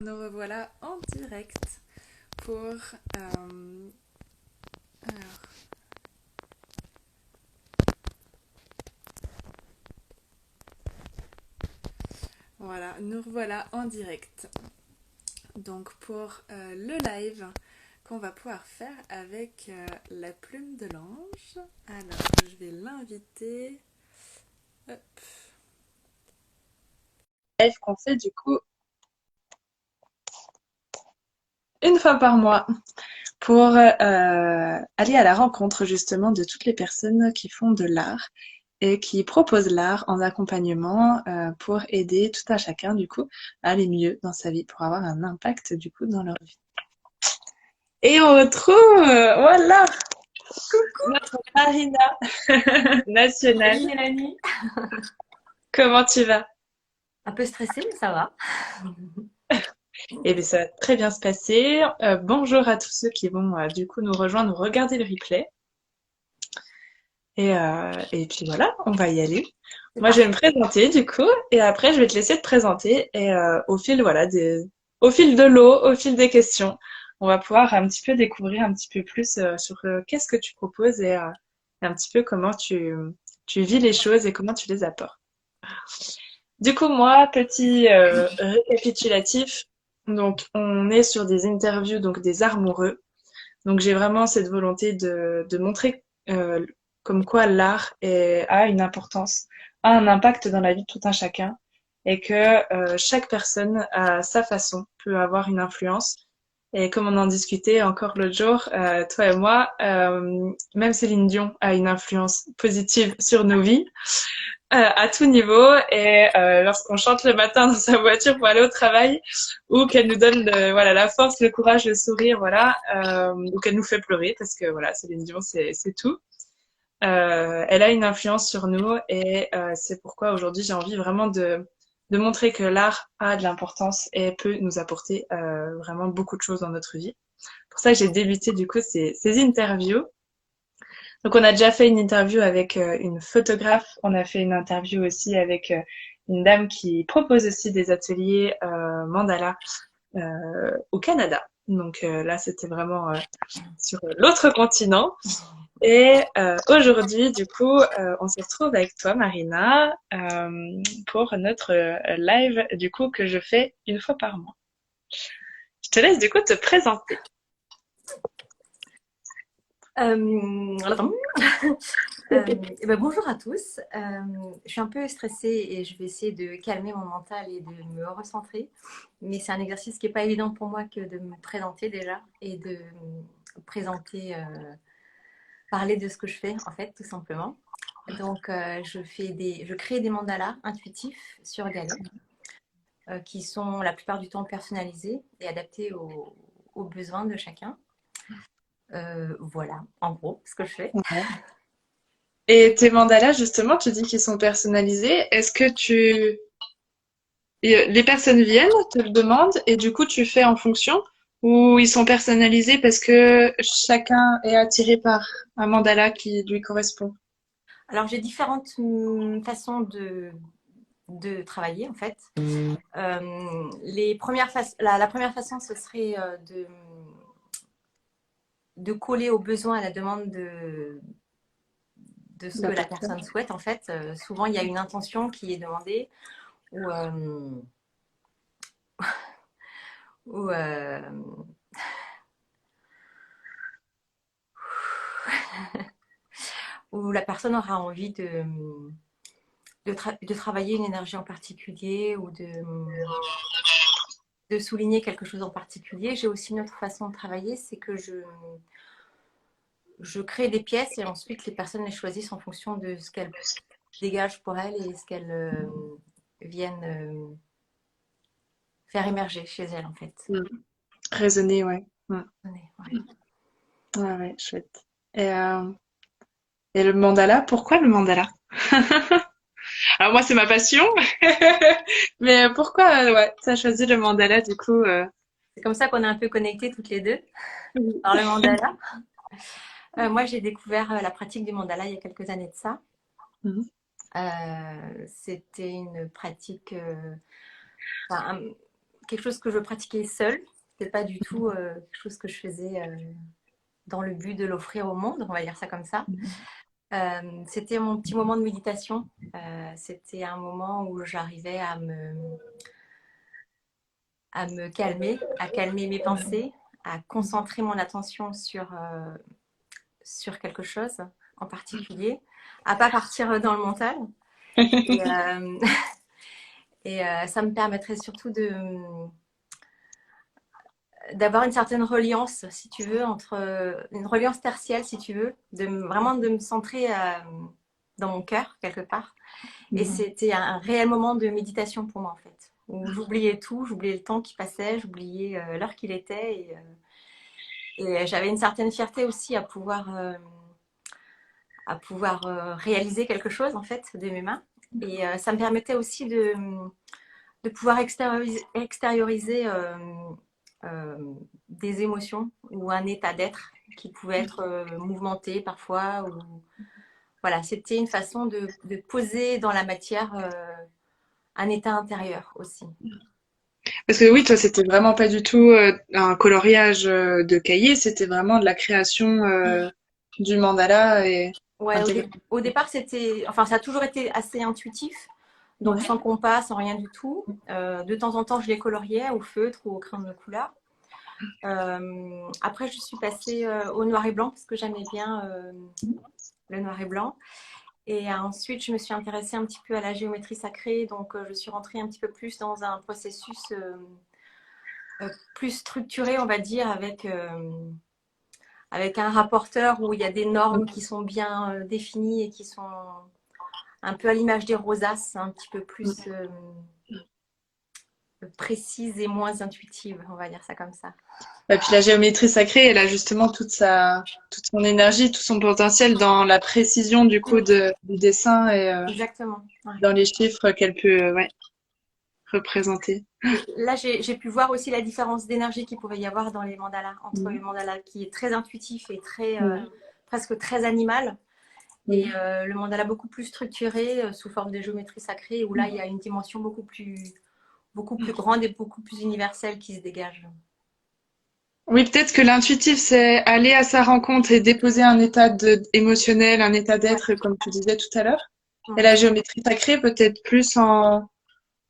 Nous revoilà en direct pour... alors, voilà, nous revoilà en direct. Donc pour le live qu'on va pouvoir faire avec la plume de l'ange. Alors, je vais l'inviter. Hop. Live qu'on fait du coup une fois par mois pour aller à la rencontre justement de toutes les personnes qui font de l'art et qui proposent l'art en accompagnement pour aider tout un chacun du coup à aller mieux dans sa vie, pour avoir un impact du coup dans leur vie. Et on retrouve, voilà, notre Marina nationale. Salut Mélanie. Comment tu vas? Un peu stressée, mais ça va. Eh bien, ça va très bien se passer. Bonjour à tous ceux qui vont du coup nous rejoindre, nous regarder le replay. Et puis voilà, on va y aller. C'est Moi, je vais parti. me présenter du coup, et après, je vais te laisser te présenter. Et au fil, voilà, au fil de l'eau, au fil des questions, on va pouvoir un petit peu découvrir un petit peu plus sur qu'est-ce que tu proposes et un petit peu comment tu vis les choses et comment tu les apportes. Du coup, moi, petit récapitulatif. Donc, on est sur des interviews, donc des amoureux. Donc, j'ai vraiment cette volonté de montrer comme quoi a une importance, a un impact dans la vie de tout un chacun et que chaque personne, à sa façon, peut avoir une influence. Et comme on en discutait encore l'autre jour, toi et moi, même Céline Dion a une influence positive sur nos vies à tout niveau. Et lorsqu'on chante le matin dans sa voiture pour aller au travail, ou qu'elle nous donne voilà la force, le courage, le sourire, voilà, ou qu'elle nous fait pleurer parce que voilà, Céline Dion, c'est tout. Elle a une influence sur nous et c'est pourquoi aujourd'hui j'ai envie vraiment de montrer que l'art a de l'importance et peut nous apporter vraiment beaucoup de choses dans notre vie. C'est pour ça que j'ai débuté du coup ces interviews. Donc on a déjà fait une interview avec une photographe, on a fait une interview aussi avec une dame qui propose aussi des ateliers mandala au Canada. Donc là c'était vraiment sur l'autre continent. Et aujourd'hui, du coup, on se retrouve avec toi, Marina, pour notre live, du coup, que je fais une fois par mois. Je te laisse, du coup, te présenter. Alors, eh ben, bonjour à tous. Je suis un peu stressée et je vais essayer de calmer mon mental et de me recentrer. Mais c'est un exercice qui n'est pas évident pour moi que de me présenter déjà et de présenter, parler de ce que je fais en fait, tout simplement. Donc, je crée des mandalas intuitifs sur Galet qui sont la plupart du temps personnalisés et adaptés aux besoins de chacun. Voilà, en gros, ce que je fais. Ouais. Et tes mandalas, justement, tu dis qu'ils sont personnalisés. Est-ce que les personnes viennent, te le demandent, et du coup, tu fais en fonction, ou ils sont personnalisés parce que chacun est attiré par un mandala qui lui correspond? Alors, j'ai différentes façons de travailler, en fait. La première façon, ce serait de coller aux besoins et à la demande de ce que La la personne. personne souhaite, en fait. Souvent, il y a une intention qui est demandée ou, ou où la personne aura envie de travailler une énergie en particulier ou de souligner quelque chose en particulier. J'ai aussi une autre façon de travailler, c'est que je crée des pièces et ensuite les personnes les choisissent en fonction de ce qu'elles dégagent pour elles et ce qu'elles viennent faire émerger chez elles en fait. Mm. Raisonner, ouais. Mm. Ouais. Ouais, ouais, chouette. Et, euh, et le mandala, pourquoi le mandala? Alors moi, c'est ma passion, mais pourquoi, ouais, t'as choisi le mandala du coup C'est comme ça qu'on est un peu connectés toutes les deux par le mandala. Moi, j'ai découvert la pratique du mandala il y a quelques années de ça. Mhm. C'était une pratique, enfin, quelque chose que je pratiquais seule. C'était pas du tout quelque chose que je faisais dans le but de l'offrir au monde, on va dire ça comme ça. C'était mon petit moment de méditation. C'était un moment où j'arrivais à me calmer, à calmer mes pensées, à concentrer mon attention sur quelque chose en particulier, à pas partir dans le mental. Et, ça me permettrait surtout d'avoir une certaine reliance, si tu veux, une reliance tertielle, si tu veux, vraiment de me centrer dans mon cœur, quelque part. Et c'était un réel moment de méditation pour moi, en fait, où j'oubliais tout, j'oubliais le temps qui passait, j'oubliais l'heure qu'il était. Et j'avais une certaine fierté aussi à pouvoir réaliser quelque chose, en fait, de mes mains. Et ça me permettait aussi de pouvoir extérioriser des émotions ou un état d'être qui pouvait être mouvementé parfois. Voilà, c'était une façon de poser dans la matière un état intérieur aussi. Parce que oui, toi, c'était vraiment pas du tout un coloriage de cahier, c'était vraiment de la création du mandala et Ouais, au départ, enfin, ça a toujours été assez intuitif. Donc, sans compas, sans rien du tout. De temps en temps, je les coloriais au feutre ou au crayon de couleur. Après, je suis passée au noir et blanc parce que j'aimais bien le noir et blanc. Et ensuite, je me suis intéressée un petit peu à la géométrie sacrée. Donc, je suis rentrée un petit peu plus dans un processus plus structuré, on va dire, avec un rapporteur où il y a des normes qui sont bien définies et qui sont un peu à l'image des rosaces, un petit peu plus précises et moins intuitives, on va dire ça comme ça. Et puis la géométrie sacrée, elle a justement toute son énergie, tout son potentiel dans la précision du coup du dessin et Exactement. Ouais. dans les chiffres qu'elle peut représenter. Et là, j'ai pu voir aussi la différence d'énergie qu'il pouvait y avoir dans les mandalas, entre le mandala qui est très intuitif et presque très animal, et le mandala beaucoup plus structuré sous forme de géométrie sacrée, où là, il y a une dimension beaucoup plus grande et beaucoup plus universelle qui se dégage. Oui, peut-être que l'intuitif, c'est aller à sa rencontre et déposer un état émotionnel, un état d'être, comme tu disais tout à l'heure. Et la géométrie sacrée, peut-être plus en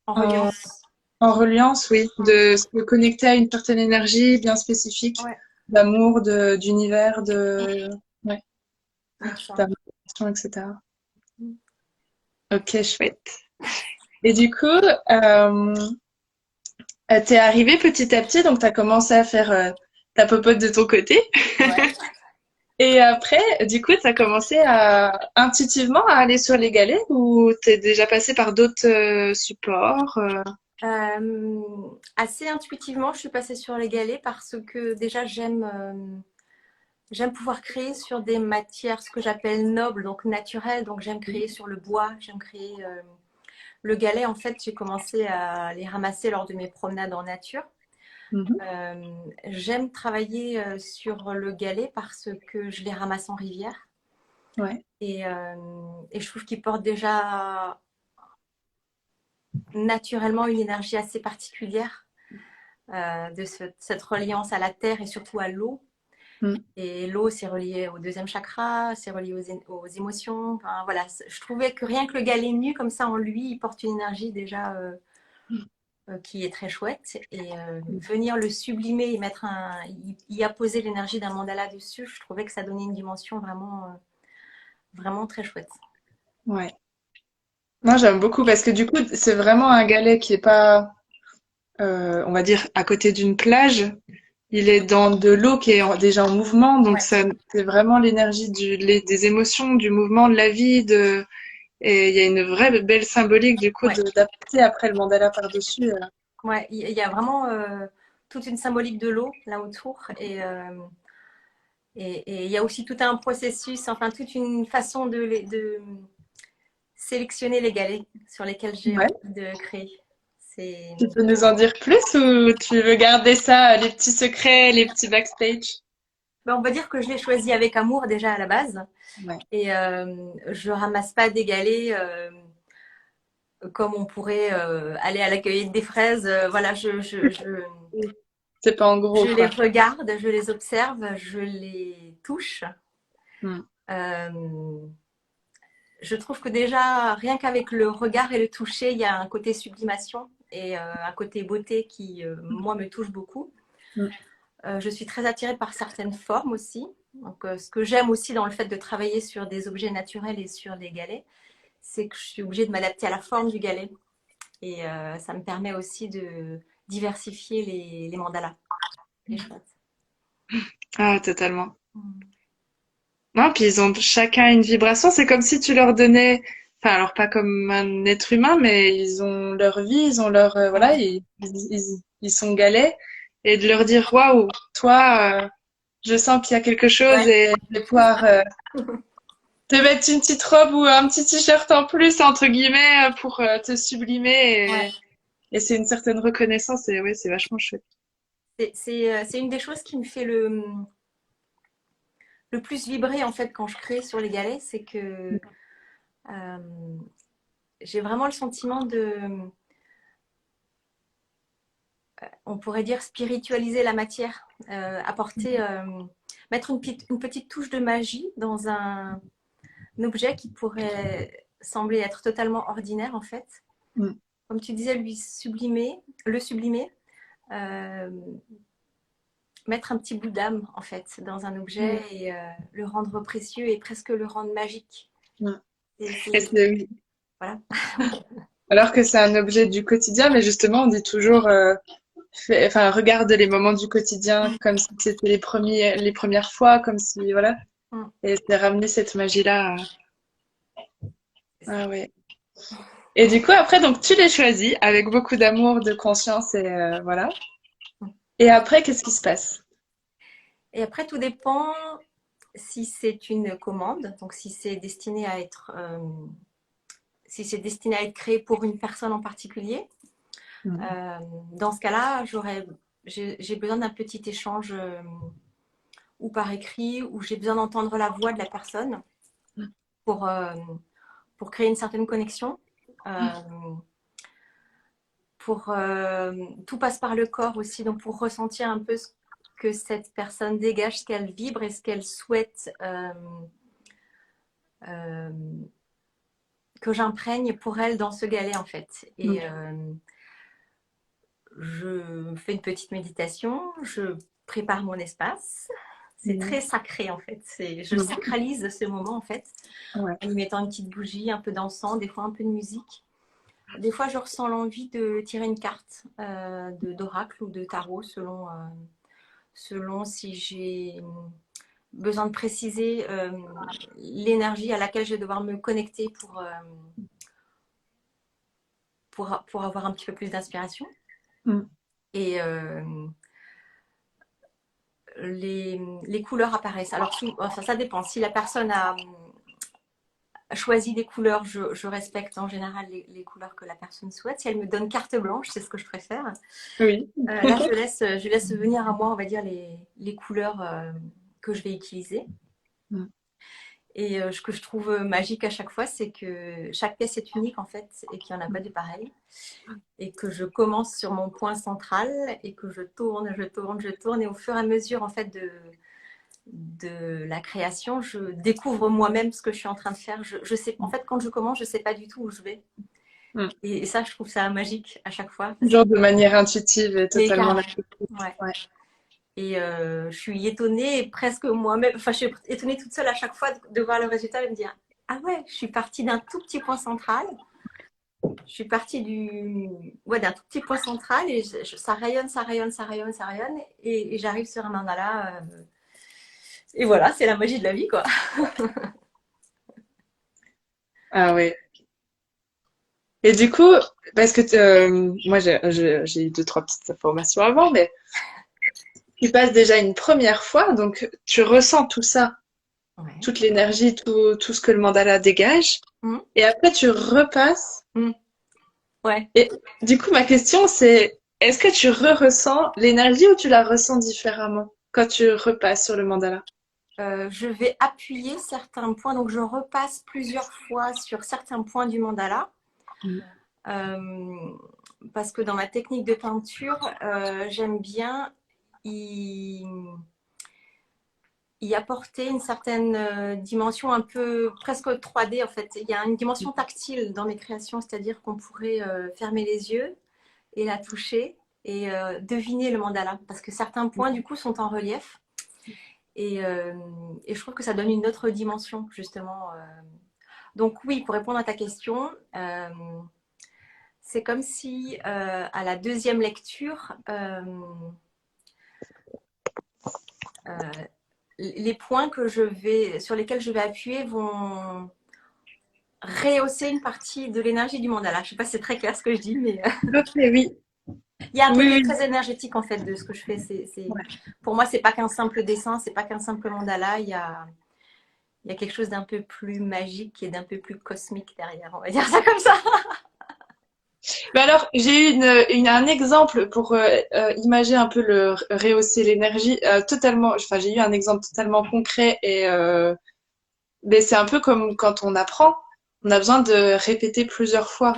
reliance. En reliance, oui, de se connecter à une certaine énergie bien spécifique, d'amour, d'univers, d'amélioration, etc. Ok, chouette. Et du coup, t'es arrivé petit à petit, donc t'as commencé à faire ta popote de ton côté. Ouais. Et après, du coup, t'as commencé intuitivement à aller sur les galets ou t'es déjà passé par d'autres supports Assez intuitivement, je suis passée sur les galets parce que déjà j'aime pouvoir créer sur des matières, ce que j'appelle nobles, donc naturelles. Donc j'aime créer sur le bois, j'aime créer le galet. En fait, j'ai commencé à les ramasser lors de mes promenades en nature. J'aime travailler sur le galet parce que je les ramasse en rivière. Ouais. Et je trouve qu'ils portent déjà naturellement une énergie assez particulière de cette reliance à la terre et surtout à l'eau. Et l'eau, c'est relié au deuxième chakra, c'est relié aux émotions. Enfin, voilà, je trouvais que rien que le galet nu, comme ça, en lui, il porte une énergie déjà qui est très chouette. Et venir le sublimer et y apposer l'énergie d'un mandala dessus, je trouvais que ça donnait une dimension vraiment, vraiment très chouette. Ouais. Moi, j'aime beaucoup parce que du coup, c'est vraiment un galet qui est pas, on va dire, à côté d'une plage. Il est dans de l'eau qui est déjà en mouvement, donc c'est vraiment l'énergie des émotions, du mouvement, de la vie, et il y a une vraie belle symbolique du coup d'apporter après le mandala par-dessus. Ouais, il y a vraiment toute une symbolique de l'eau là autour et il y a aussi tout un processus, enfin toute une façon de sélectionner les galets sur lesquels j'ai envie de créer. Tu peux nous en dire plus ou tu veux garder ça, les petits secrets, les petits backstage? Ben, on va dire que je l'ai choisi avec amour déjà à la base. Et je ramasse pas des galets comme on pourrait aller à la cueillette des fraises. Voilà, C'est pas en gros, je les quoi. regarde, je les observe, je les touche. Mm. Euh, je trouve que déjà, rien qu'avec le regard et le toucher, il y a un côté sublimation et un côté beauté qui, moi, me touche beaucoup. Mm. Je suis très attirée par certaines formes aussi. Donc, ce que j'aime aussi dans le fait de travailler sur des objets naturels et sur les galets, c'est que je suis obligée de m'adapter à la forme du galet. Et ça me permet aussi de diversifier les mandalas. C'est chouette. Ah, totalement. Mm. Non, puis ils ont chacun une vibration. C'est comme si tu leur donnais, enfin, alors pas comme un être humain, mais ils ont leur vie, ils ont leur, voilà, Ouais. ils sont galets. Et de leur dire, waouh, toi, je sens qu'il y a quelque chose Ouais, et de pouvoir te mettre une petite robe ou un petit t-shirt en plus, entre guillemets, pour te sublimer. ouais. Et c'est une certaine reconnaissance et oui, c'est vachement chouette. C'est une des choses qui me fait le plus vibrer en fait quand je crée sur les galets, c'est que euh, j'ai vraiment le sentiment de, on pourrait dire spiritualiser la matière, apporter, mettre une petite touche de magie dans un objet qui pourrait sembler être totalement ordinaire en fait. Mm. Comme tu disais, le sublimer, euh, mettre un petit bout d'âme en fait dans un objet Mm. et le rendre précieux et presque le rendre magique. Mm. Et C'est c'est- voilà. Alors que c'est un objet du quotidien, mais justement, on dit toujours, enfin, regarde les moments du quotidien comme si c'était les premières fois, comme si, voilà. Mm. Et c'est ramener cette magie-là. Ah ouais. Et du coup, après, donc, tu les choisis avec beaucoup d'amour, de conscience et voilà. Et après, qu'est-ce qui se passe? Et après, tout dépend si c'est une commande, donc si c'est destiné à être créé pour une personne en particulier. Mm. Dans ce cas-là, j'ai besoin d'un petit échange ou par écrit, où j'ai besoin d'entendre la voix de la personne pour, euh, pour créer une certaine connexion. Euh, tout passe par le corps aussi, donc pour ressentir un peu ce que cette personne dégage, ce qu'elle vibre et ce qu'elle souhaite euh, que j'imprègne pour elle dans ce galet en fait. Mm. Et je fais une petite méditation, je prépare mon espace. C'est Mm. très sacré en fait. Je Mm. sacralise ce moment en fait Ouais. en y mettant une petite bougie, un peu d'encens, des fois un peu de musique. Des fois, je ressens l'envie de tirer une carte d'oracle ou de tarot selon si j'ai besoin de préciser l'énergie à laquelle je vais devoir me connecter pour avoir un petit peu plus d'inspiration. Mm. Et les couleurs apparaissent. Alors, ça dépend. Si la personne a choisi des couleurs, je respecte en général les couleurs que la personne souhaite. Si elle me donne carte blanche, c'est ce que je préfère. Oui. Là, je laisse venir à moi, on va dire, les couleurs que je vais utiliser. Mm. Et ce que je trouve magique à chaque fois, c'est que chaque pièce est unique en fait et qu'il n'y en a pas de pareil. Et que je commence sur mon point central et que je tourne, je tourne, je tourne. Et au fur et à mesure en fait de la création, je découvre moi-même ce que je suis en train de faire. Je sais, en fait, quand je commence, je ne sais pas du tout où je vais. Mm. Et ça, je trouve ça magique à chaque fois. Genre de manière intuitive et Mais totalement carrément. naturelle. Ouais. Ouais. Et je suis étonnée, presque moi-même, enfin, je suis étonnée toute seule à chaque fois de voir le résultat et me dire, ah ouais, je suis partie d'un tout petit point central. Je suis partie d'un tout petit point central et ça rayonne, ça rayonne, ça rayonne, ça rayonne. Et j'arrive sur un mandala. Et voilà, c'est la magie de la vie, quoi. Ah ouais. Et du coup, parce que moi j'ai eu deux, trois petites informations avant, mais tu passes déjà une première fois, donc tu ressens tout ça, Ouais. toute l'énergie, tout ce que le mandala dégage, Mmh. et après tu repasses. Mmh. Ouais. Et du coup, ma question c'est, est-ce que tu re-ressens l'énergie ou tu la ressens différemment quand tu repasses sur le mandala? Je vais appuyer certains points, donc je repasse plusieurs fois sur certains points du mandala. parce que dans ma technique de peinture, j'aime bien y apporter une certaine dimension un peu presque 3D en fait. Il y a une dimension tactile dans mes créations, c'est-à-dire qu'on pourrait fermer les yeux et la toucher et deviner le mandala, parce que certains points du coup sont en relief et je trouve que ça donne une autre dimension justement. Donc oui, pour répondre à ta question, c'est comme si à la deuxième lecture, les points sur lesquels je vais appuyer vont rehausser une partie de l'énergie du mandala. Je ne sais pas si c'est très clair ce que je dis, mais Ok, oui. il y a un Oui, côté oui. très énergétique en fait de ce que je fais. Ouais. Pour moi, c'est pas qu'un simple dessin, c'est pas qu'un simple mandala. Il y a quelque chose d'un peu plus magique et d'un peu plus cosmique derrière. On va dire ça comme ça. Mais alors, j'ai eu un exemple pour imager un peu le rehausser l'énergie totalement. Enfin, j'ai eu un exemple totalement concret et mais c'est un peu comme quand on apprend. On a besoin de répéter plusieurs fois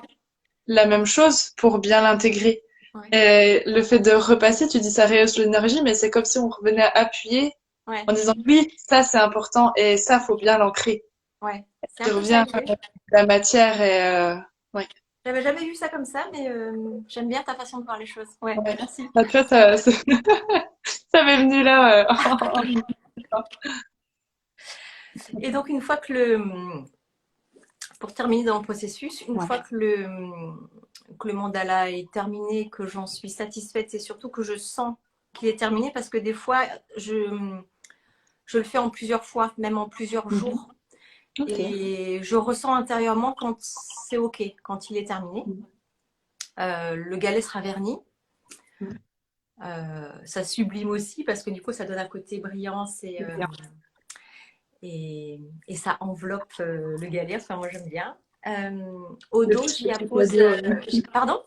la même chose pour bien l'intégrer. Ouais. Et le fait de repasser, tu dis ça rehausse l'énergie, mais c'est comme si on revenait à appuyer Ouais. en disant oui, ça c'est important et ça faut bien l'ancrer. Ouais. C'est Tu un peu ça reviens l'idée. à la matière et ouais. J'avais jamais vu ça comme ça, mais j'aime bien ta façon de voir les choses. Ouais, Ouais. merci. Bah, tu vois, ça m'est venu là. Et donc, une fois pour terminer dans le processus, une fois que le mandala est terminé, que j'en suis satisfaite, c'est surtout que je sens qu'il est terminé parce que des fois, je le fais en plusieurs fois, même en plusieurs jours. Okay. Et je ressens intérieurement quand c'est OK, quand il est terminé. Le galet sera verni. Ça sublime aussi parce que du coup, ça donne un côté brillance et ça enveloppe le galet. Enfin, moi, j'aime bien. Au dos, j'y appose. Pardon?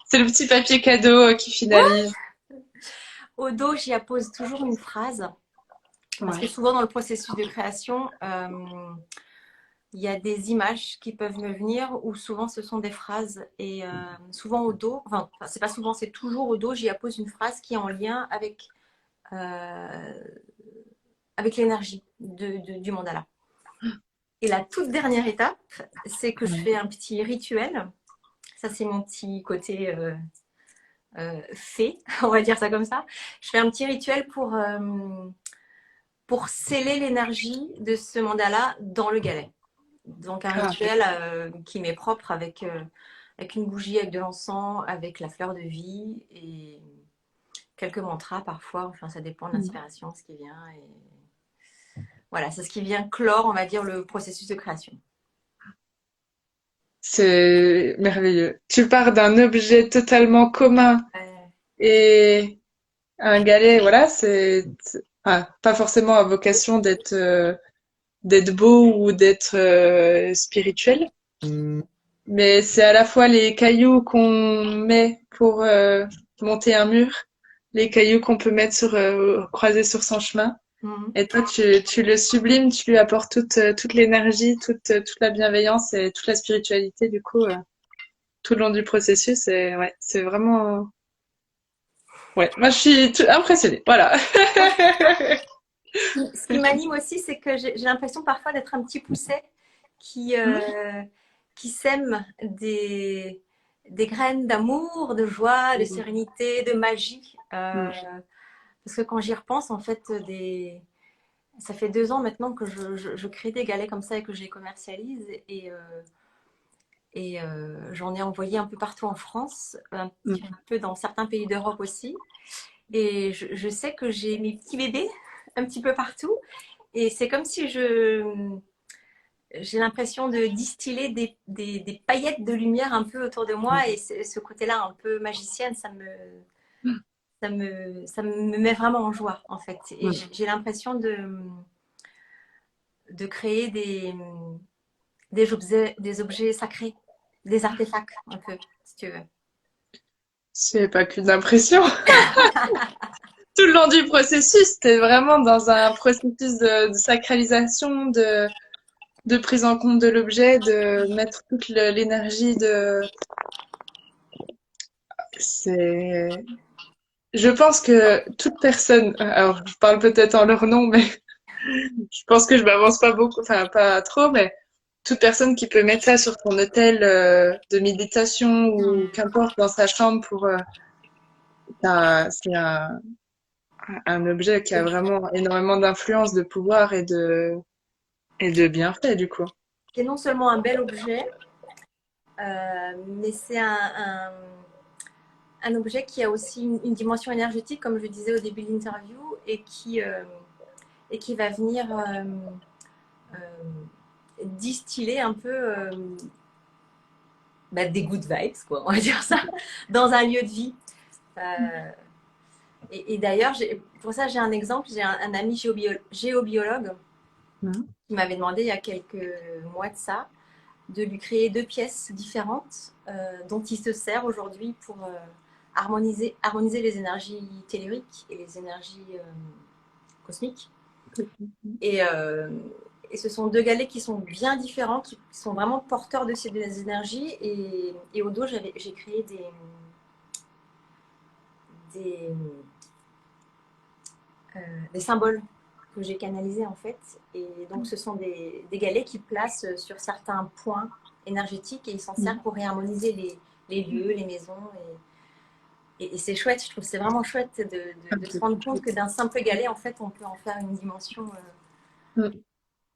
C'est le petit papier cadeau qui finalise. Au dos, j'y appose toujours une phrase. Parce que souvent, dans le processus de création, il y a des images qui peuvent me venir ou souvent ce sont des phrases. Et souvent au dos, enfin, c'est pas souvent, c'est toujours au dos, j'y appose une phrase qui est en lien avec l'énergie du mandala. Et la toute dernière étape, c'est que je fais un petit rituel. Ça, c'est mon petit côté fée, on va dire ça comme ça. Je fais un petit rituel pour sceller l'énergie de ce mandala dans le galet. Donc un rituel qui m'est propre avec une bougie, avec de l'encens, avec la fleur de vie et quelques mantras parfois. Enfin, ça dépend de l'inspiration, ce qui vient. Et voilà, c'est ce qui vient clore, on va dire, le processus de création. C'est merveilleux. Tu pars d'un objet totalement commun et un galet, voilà, pas forcément à vocation d'être beau ou d'être spirituel, mais c'est à la fois les cailloux qu'on met pour monter un mur, les cailloux qu'on peut mettre croiser sur son chemin. Et toi, tu le sublimes, tu lui apportes toute l'énergie, toute la bienveillance et toute la spiritualité, du coup, tout le long du processus. Et ouais, c'est vraiment. Ouais, moi, je suis impressionnée. Voilà. Ce qui m'anime aussi, c'est que j'ai l'impression parfois d'être un petit pousset qui sème des graines d'amour, de joie, de sérénité, de magie. Parce que quand j'y repense, en fait, ça fait 2 ans maintenant que je crée des galets comme ça et que je les commercialise. Et j'en ai envoyé un peu partout en France, un peu dans certains pays d'Europe aussi. Et je sais que j'ai mes petits bébés un petit peu partout. Et c'est comme si j'ai l'impression de distiller des paillettes de lumière un peu autour de moi. Et ce côté-là un peu magicienne, ça me met vraiment en joie, en fait. Et j'ai l'impression de créer des objets sacrés, des artefacts, un peu, si tu veux. C'est pas qu'une impression. Tout le long du processus, t'es vraiment dans un processus de sacralisation, de prise en compte de l'objet, de mettre toute l'énergie c'est... Je pense que toute personne, alors je parle peut-être en leur nom, mais je pense que je m'avance pas beaucoup, enfin pas trop, mais toute personne qui peut mettre ça sur son hôtel de méditation ou qu'importe dans sa chambre pour, c'est un objet qui a vraiment énormément d'influence, de pouvoir et de bienfaits du coup. C'est non seulement un bel objet, mais c'est un objet qui a aussi une dimension énergétique, comme je disais au début de l'interview, et qui va venir distiller un peu des good vibes, quoi, on va dire ça, dans un lieu de vie. Et d'ailleurs, pour ça, j'ai un exemple. J'ai un ami géobiologue qui m'avait demandé il y a quelques mois de ça de lui créer 2 pièces différentes dont il se sert aujourd'hui pour harmoniser les énergies telluriques et les énergies cosmiques. Et ce sont 2 galets qui sont bien différents, qui sont vraiment porteurs de ces 2 énergies. Et au dos, j'ai créé des symboles que j'ai canalisés en fait. Et donc ce sont des galets qui placent sur certains points énergétiques et ils s'en servent pour réharmoniser les lieux, les maisons. Et c'est chouette, je trouve que c'est vraiment chouette de se rendre compte que d'un simple galet, en fait, on peut en faire une dimension. Oui,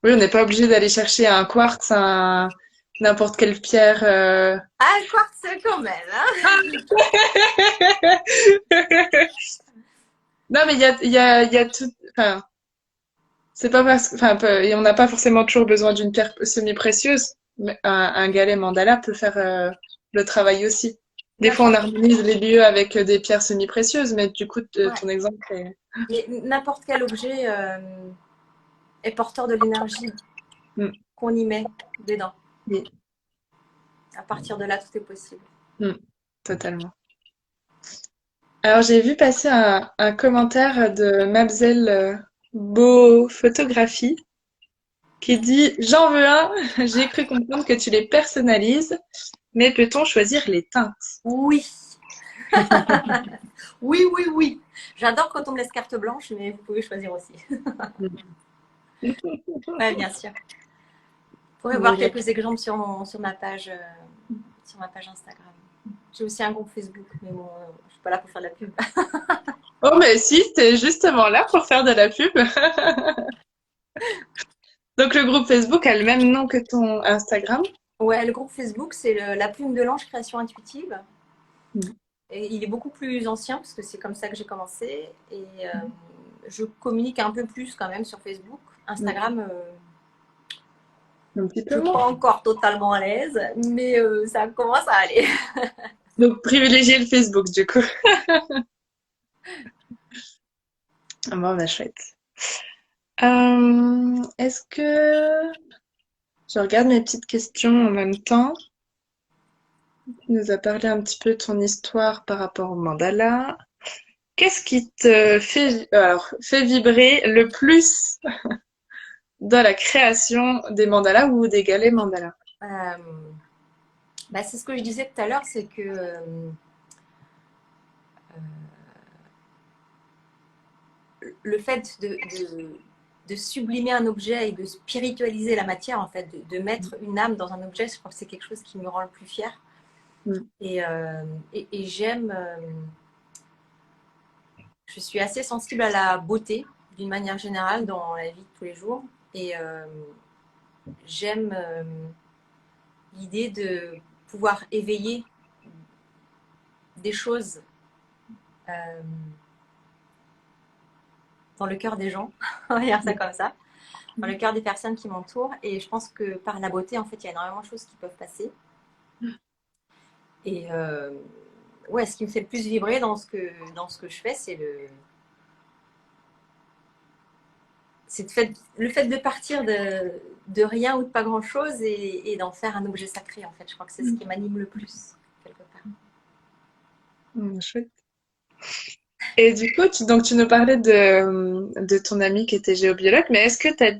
on n'est pas obligé d'aller chercher un quartz, n'importe quelle pierre. Ah, le quartz quand même, hein. Non, mais il y a tout. Enfin, c'est pas parce que, enfin, et on n'a pas forcément toujours besoin d'une pierre semi-précieuse, mais un galet mandala peut faire le travail aussi. Des fois, on harmonise les lieux avec des pierres semi-précieuses, mais du coup, ton exemple est... Mais n'importe quel objet est porteur de l'énergie qu'on y met dedans. Oui. À partir de là, tout est possible. Totalement. Alors, j'ai vu passer un commentaire de Mabzel Beau Photographie qui dit: J'en veux un, j'ai cru comprendre que tu les personnalises, mais peut-on choisir les teintes? Oui. Oui, oui, oui. J'adore quand on me laisse carte blanche, mais vous pouvez choisir aussi. Oui, bien sûr. Vous pourrez voir quelques exemples sur ma page Instagram. J'ai aussi un groupe Facebook, mais bon, je ne suis pas là pour faire de la pub. Oh, mais si, t'es justement là pour faire de la pub. Donc, le groupe Facebook a le même nom que ton Instagram? Ouais, le groupe Facebook, c'est La Plume de l'Ange Création Intuitive. Et il est beaucoup plus ancien, parce que c'est comme ça que j'ai commencé. Et je communique un peu plus quand même sur Facebook. Instagram, un petit peu je ne suis pas encore totalement à l'aise, mais ça commence à aller. Donc, privilégier le Facebook, du coup. Bon, bah, chouette. Est-ce que... Je regarde mes petites questions en même temps. Tu nous as parlé un petit peu de ton histoire par rapport au mandala. Qu'est-ce qui te fait vibrer le plus dans la création des mandalas ou des galets mandalas? C'est ce que je disais tout à l'heure, c'est que le fait de sublimer un objet et de spiritualiser la matière, en fait, de mettre une âme dans un objet, je crois que c'est quelque chose qui me rend le plus fière. Et j'aime... je suis assez sensible à la beauté, d'une manière générale, dans la vie de tous les jours. Et j'aime l'idée de pouvoir éveiller des choses dans le cœur des gens, on va dire ça comme ça, dans le cœur des personnes qui m'entourent. Et je pense que par la beauté, en fait, il y a énormément de choses qui peuvent passer. Et ouais, ce qui me fait le plus vibrer dans ce que je fais, c'est le fait de partir de rien ou de pas grand-chose et d'en faire un objet sacré, en fait. Je crois que c'est ce qui m'anime le plus, quelque part. Chouette. Et du coup, tu nous parlais de ton ami qui était géobiologue, mais est-ce que tu as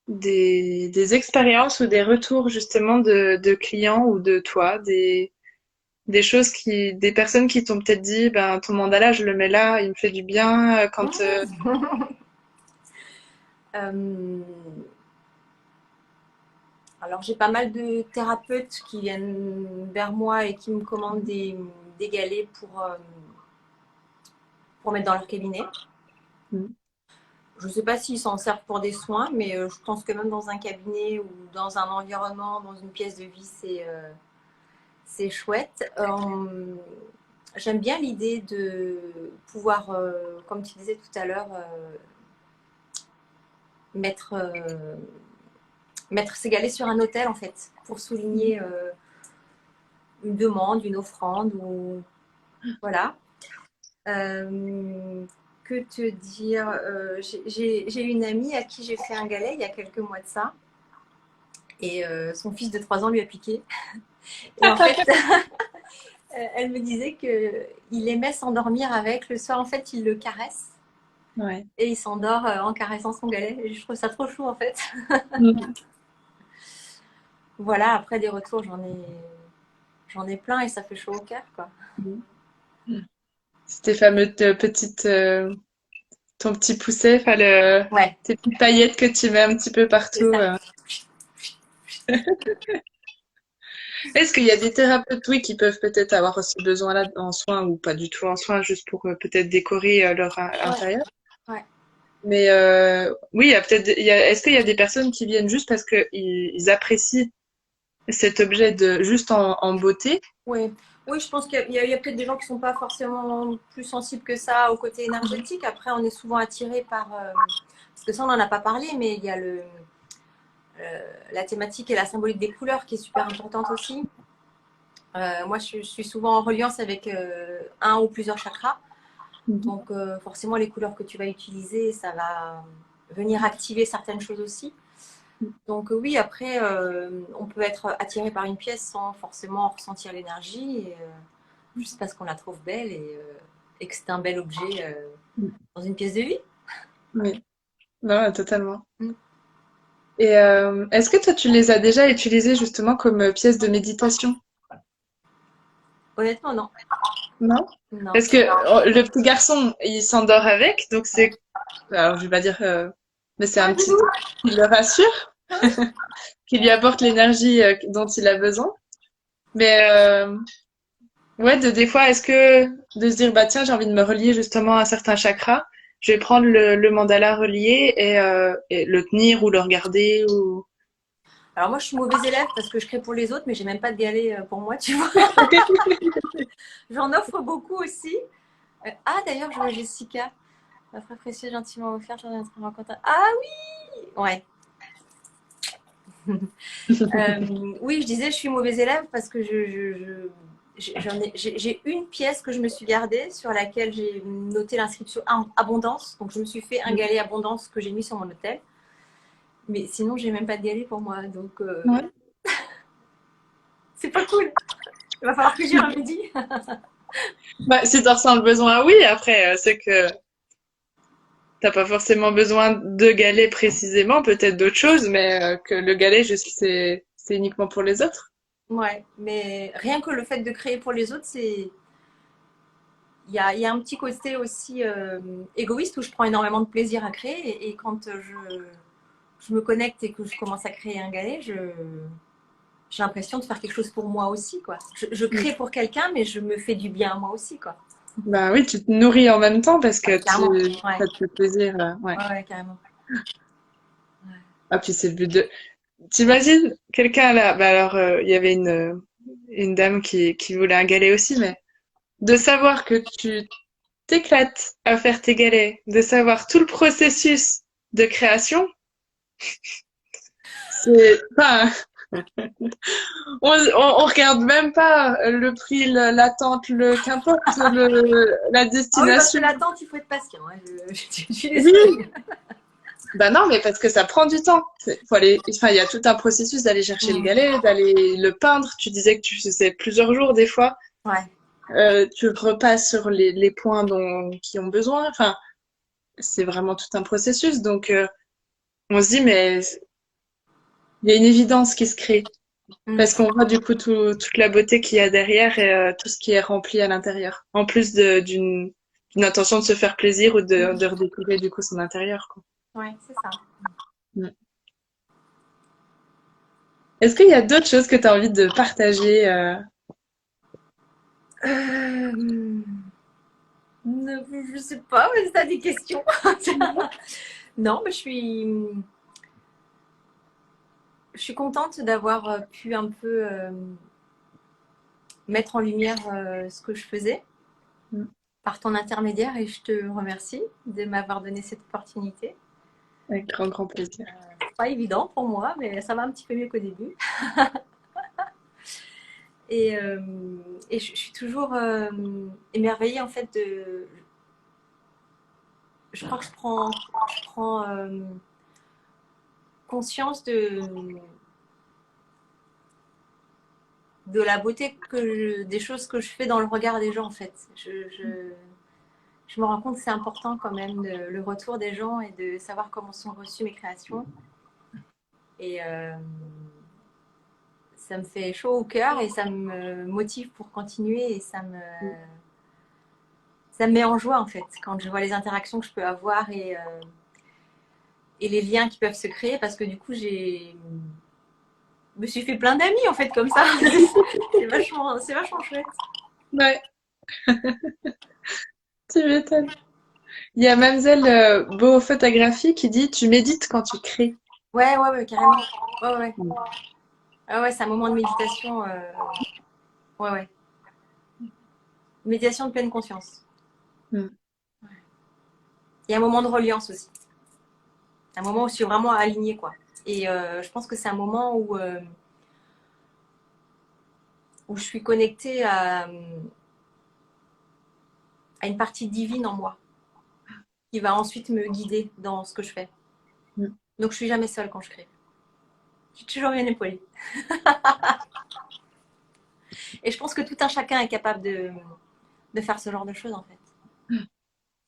des expériences ou des retours justement de clients ou de toi, des des choses des personnes qui t'ont peut-être dit, ben, ton mandala, je le mets là, il me fait du bien quand, Euh, alors, j'ai pas mal de thérapeutes qui viennent vers moi et qui me commandent des galets pour mettre dans leur cabinet. Mm. Je ne sais pas s'ils s'en servent pour des soins, mais je pense que même dans un cabinet ou dans un environnement, dans une pièce de vie, c'est chouette. J'aime bien l'idée de pouvoir, comme tu disais tout à l'heure, mettre, mettre ses galets sur un autel, en fait, pour souligner une demande, une offrande, ou voilà. Que te dire, j'ai une amie à qui j'ai fait un galet il y a quelques mois de ça. Et son fils de 3 ans lui a piqué. Et en fait, elle me disait qu'il aimait s'endormir avec. Le soir, en fait, il le caresse. Ouais. Et il s'endort en caressant son galet. Et je trouve ça trop chou, en fait. Mm. Voilà, après des retours, j'en ai plein et ça fait chaud au cœur, quoi. Mm. C'est tes fameuses petites, ton petit pousset, enfin Ouais, tes petites paillettes que tu mets un petit peu c'est partout. ça. Est-ce qu'il y a des thérapeutes, oui, qui peuvent peut-être avoir aussi besoin là en soins ou pas du tout en soins, juste pour peut-être décorer leur Ouais, intérieur? ouais. Mais oui, il y a peut-être, est-ce qu'il y a des personnes qui viennent juste parce que ils apprécient cet objet de juste en beauté? Oui, oui, je pense qu'il y a peut-être des gens qui ne sont pas forcément plus sensibles que ça au côté énergétique. Après, on est souvent attiré par... parce que ça, on n'en a pas parlé, mais il y a la thématique et la symbolique des couleurs qui est super importante aussi. Moi, je suis souvent en reliance avec un ou plusieurs chakras. Mhm. Donc, forcément, les couleurs que tu vas utiliser, ça va venir activer certaines choses aussi. Donc, oui, après, on peut être attiré par une pièce sans forcément ressentir l'énergie, juste parce qu'on la trouve belle et que c'est un bel objet dans une pièce de vie. Oui, non, totalement. Mm. Et est-ce que toi, tu les as déjà utilisés justement comme pièce de méditation? Honnêtement, non. Non? Non. Parce que le petit garçon, il s'endort avec, donc alors je vais pas dire, mais c'est Ah, un petit Doudou. truc qui le rassure, qui lui apporte l'énergie dont il a besoin. Mais ouais, des fois, est-ce que de se dire, bah tiens, j'ai envie de me relier justement à certains chakras, je vais prendre le mandala relié et le tenir ou le regarder ou. Alors moi, je suis mauvaise élève parce que je crée pour les autres, mais j'ai même pas de galet pour moi, tu vois. J'en offre beaucoup aussi. Ah, d'ailleurs, je vois Jessica, ma frère précieux, gentiment offert, j'en ai un très content. Ah oui. Ouais. Oui, je disais, je suis mauvaise élève parce que j'ai une pièce que je me suis gardée sur laquelle j'ai noté l'inscription abondance. Donc, je me suis fait un galet abondance que j'ai mis sur mon hôtel. Mais sinon, j'ai même pas de galet pour moi. Donc, Ouais. c'est pas cool. Il va falloir que j'y remédie. Bah, si t'en ressens le besoin, oui. Après, c'est que t'as pas forcément besoin de galet précisément, peut-être d'autres choses, mais que le galet, juste, c'est uniquement pour les autres. Ouais, mais rien que le fait de créer pour les autres, c'est. Il y a un petit côté aussi égoïste où je prends énormément de plaisir à créer et quand je me connecte et que je commence à créer un galet, j'ai l'impression de faire quelque chose pour moi aussi, quoi. Je Mm. crée pour quelqu'un, mais je me fais du bien à moi aussi, quoi. Bah oui, tu te nourris en même temps parce que Ouais, carrément. Ouais, ça te fait plaisir. Ouais. ouais, ouais, carrément. Ouais. Ah, puis c'est le but de. T'imagines quelqu'un là, bah alors il y avait une dame qui voulait un galet aussi, mais de savoir que tu t'éclates à faire tes galets, de savoir tout le processus de création, c'est enfin, on regarde même pas le prix, l'attente, qu'importe la Ah oui, parce que destination. l'attente, il faut être patient, hein. Je suis désolée. Oui, bah non, mais parce que ça prend du temps. Faut aller, enfin, il y a tout un processus d'aller chercher le Mm. galet, d'aller le peindre. Tu disais que tu faisais plusieurs jours des fois. Ouais. Tu repasses sur les points qui ont besoin. Enfin, c'est vraiment tout un processus. Donc, on se dit, mais il y a une évidence qui se crée. Parce qu'on voit du coup toute la beauté qu'il y a derrière et tout ce qui est rempli à l'intérieur. En plus d'une intention de se faire plaisir ou de redécouvrir du coup son intérieur, quoi. Ouais, c'est ça. Mm. Est-ce qu'il y a d'autres choses que tu as envie de partager Euh, je sais pas, mais t'as des questions. Non, mais je suis contente d'avoir pu un peu mettre en lumière ce que je faisais Mm. par ton intermédiaire et je te remercie de m'avoir donné cette opportunité. Avec grand, grand plaisir. C'est pas évident pour moi, mais ça va un petit peu mieux qu'au début. Et, euh, et je suis toujours émerveillée en fait de. Je crois que je prends conscience de la beauté des choses que je fais dans le regard des gens en fait. Je me rends compte que c'est important quand même le retour des gens et de savoir comment sont reçues mes créations. Et ça me fait chaud au cœur et ça me motive pour continuer et ça me met en joie en fait quand je vois les interactions que je peux avoir et les liens qui peuvent se créer parce que du coup me suis fait plein d'amis en fait comme ça. C'est vachement chouette. Ouais, tu m'étonnes. Il y a Mademoiselle Beau Photographie qui dit tu médites quand tu crées. Ouais, carrément. Ouais, ouais. Mm. Ah ouais, c'est un moment de méditation. Ouais, ouais. Méditation de pleine conscience. Mm. Il y a un moment de reliance aussi. Un moment où je suis vraiment alignée, quoi. Et je pense que c'est un moment où je suis connectée à une partie divine en moi qui va ensuite me guider dans ce que je fais. Mm. Donc je suis jamais seule quand je crée. Je suis toujours bien épaulée. Et je pense que tout un chacun est capable de faire ce genre de choses en fait.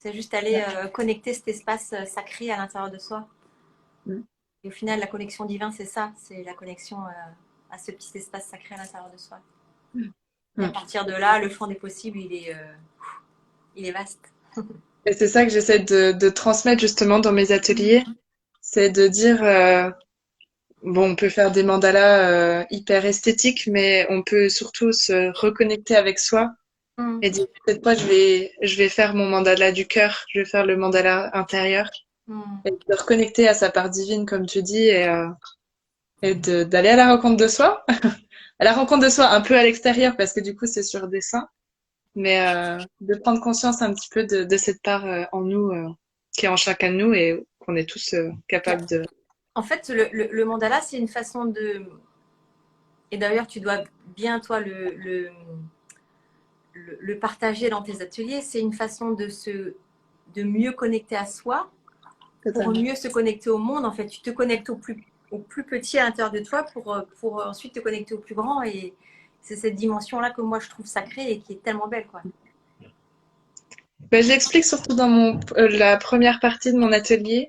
C'est juste aller connecter cet espace sacré à l'intérieur de soi. Mm. Et au final, la connexion divine, c'est ça. C'est la connexion à ce petit espace sacré à l'intérieur de soi. Et à Mm. partir de là, le champ des possibles, il est vaste. Et c'est ça que j'essaie de transmettre justement dans mes ateliers, c'est de dire bon, on peut faire des mandalas hyper esthétiques, mais on peut surtout se reconnecter avec soi Mm. et dire cette fois je vais faire mon mandala du cœur, je vais faire le mandala intérieur Mm. et de reconnecter à sa part divine comme tu dis et d'aller à la rencontre de soi, à la rencontre de soi un peu à l'extérieur parce que du coup c'est sur dessin, mais de prendre conscience un petit peu de cette part en nous qui est en chacun de nous et qu'on est tous capables de. En fait, le mandala, c'est une façon de. Et d'ailleurs, tu dois bien, toi, le partager dans tes ateliers. C'est une façon de mieux connecter à soi pour Totalement. mieux se connecter au monde. En fait, tu te connectes au plus petit à l'intérieur de toi pour ensuite te connecter au plus grand. Et c'est cette dimension-là que moi, je trouve sacrée et qui est tellement belle, quoi. Ben, je l'explique surtout dans la première partie de mon atelier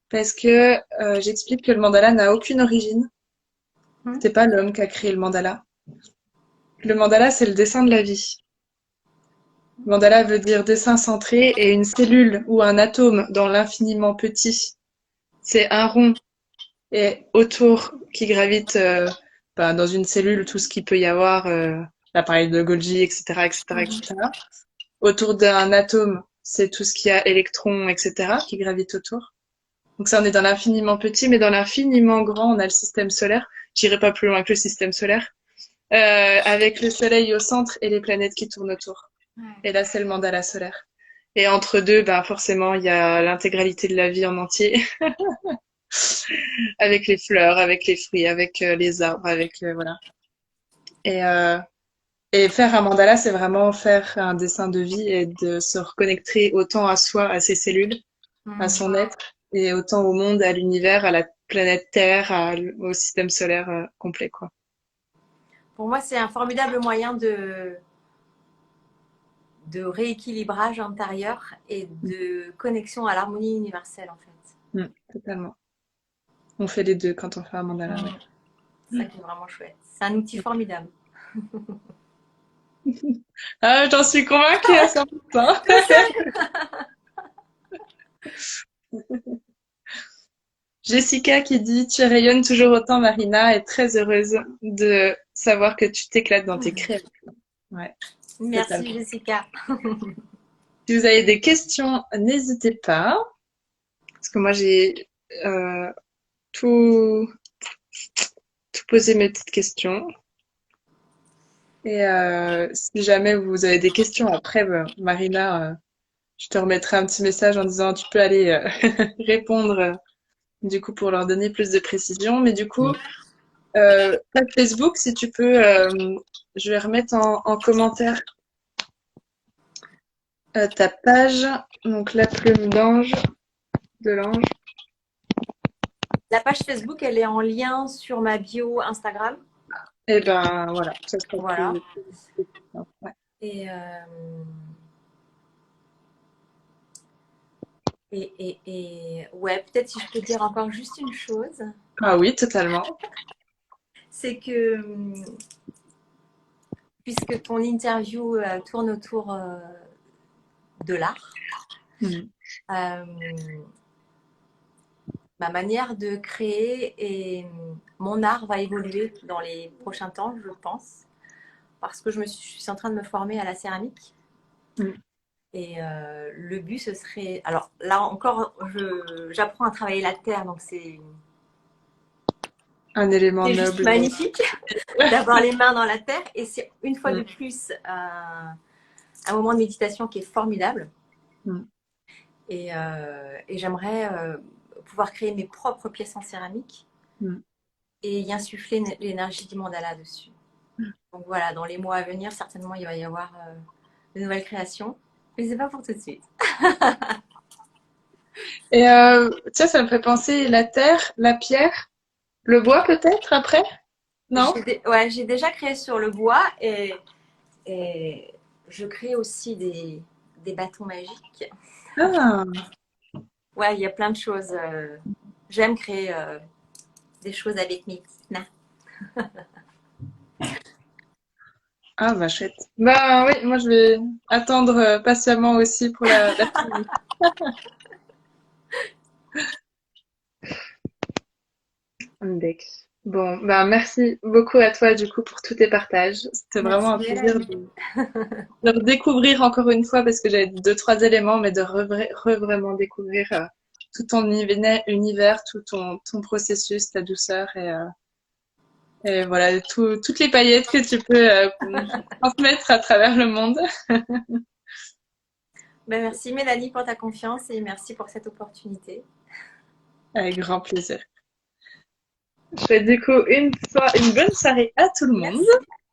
parce que j'explique que le mandala n'a aucune origine. Hmm. C'est pas l'homme qui a créé le mandala. Le mandala, c'est le dessin de la vie. Mandala veut dire dessin centré et une cellule ou un atome dans l'infiniment petit. C'est un rond et autour qui gravite ben, dans une cellule tout ce qu'il peut y avoir, l'appareil de Golgi, etc., etc., etc. Autour d'un atome, c'est tout ce qu'il y a électrons, etc., qui gravitent autour. Donc ça, on est dans l'infiniment petit, mais dans l'infiniment grand, on a le système solaire. J'irai pas plus loin que le système solaire, avec le Soleil au centre et les planètes qui tournent autour. Et là, c'est le mandala solaire. Et entre deux, ben forcément, il y a l'intégralité de la vie en entier, avec les fleurs, avec les fruits, avec les arbres, avec voilà. Et, euh, et faire un mandala, c'est vraiment faire un dessin de vie et de se reconnecter autant à soi, à ses cellules, à Hmm. son être, et autant au monde, à l'univers, à la planète Terre, au système solaire complet, quoi. Pour moi, c'est un formidable moyen de rééquilibrage intérieur et de connexion à l'harmonie universelle, en fait. Totalement. On fait les deux quand on fait un mandala, ouais. C'est ça qui est vraiment chouette. C'est un outil formidable. Ah, j'en suis convaincue à 100%. Jessica qui dit, tu rayonnes toujours autant, Marina, est très heureuse de savoir que tu t'éclates dans tes créations. Ouais, Merci totalement. Jessica. Si vous avez des questions, n'hésitez pas, parce que moi j'ai euh, tout, tout posé mes petites questions. Et si jamais vous avez des questions après, Marina, je te remettrai un petit message en disant tu peux aller répondre du coup pour leur donner plus de précision. Mais du coup, page Facebook, si tu peux, je vais remettre en commentaire ta page, donc la plume d'ange, de l'ange. La page Facebook, elle est en lien sur ma bio Instagram. Et ben voilà, ça sera Voilà. plus simple. Ouais. Et, ouais, peut-être si je peux dire encore juste une chose, Ah oui, totalement. c'est que puisque ton interview tourne autour de l'art, Mm. ma manière de créer et mon art va évoluer dans les prochains temps, je pense, parce que je suis en train de me former à la céramique. Mm. Et le but, ce serait... Alors là encore, j'apprends à travailler la terre, donc Un élément c'est juste noble. magnifique d'avoir les mains dans la terre. Et c'est une fois de Mm. plus un moment de méditation qui est formidable. Mm. Et j'aimerais pouvoir créer mes propres pièces en céramique Mm. et y insuffler l'énergie du mandala dessus. Donc voilà, dans les mois à venir, certainement, il va y avoir de nouvelles créations. Mais c'est pas pour tout de suite. Et tiens, ça me fait penser la terre, la pierre, le bois peut-être après? Non? Ouais, j'ai déjà créé sur le bois et je crée aussi des bâtons magiques. Ah, Ouais, il y a plein de choses. J'aime créer des choses avec mes petites mains. ah bah chouette. Bah oui, moi je vais attendre patiemment aussi pour la suite. Index. Bon, bah merci beaucoup à toi du coup pour tous tes partages. C'était vraiment Merci un plaisir Mélanie. de redécouvrir encore une fois parce que j'avais deux, trois éléments, mais de vraiment découvrir tout ton univers, tout ton processus, ta douceur et voilà, toutes les paillettes que tu peux transmettre à travers le monde. Ben, merci Mélanie pour ta confiance et merci pour cette opportunité. Avec grand plaisir. Je souhaite du coup une bonne soirée à tout le monde.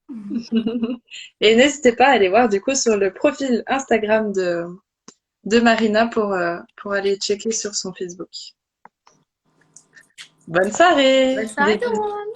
Merci. Et n'hésitez pas à aller voir du coup sur le profil Instagram de Marina pour aller checker sur son Facebook. Bonne soirée! Bonne soirée tout le monde.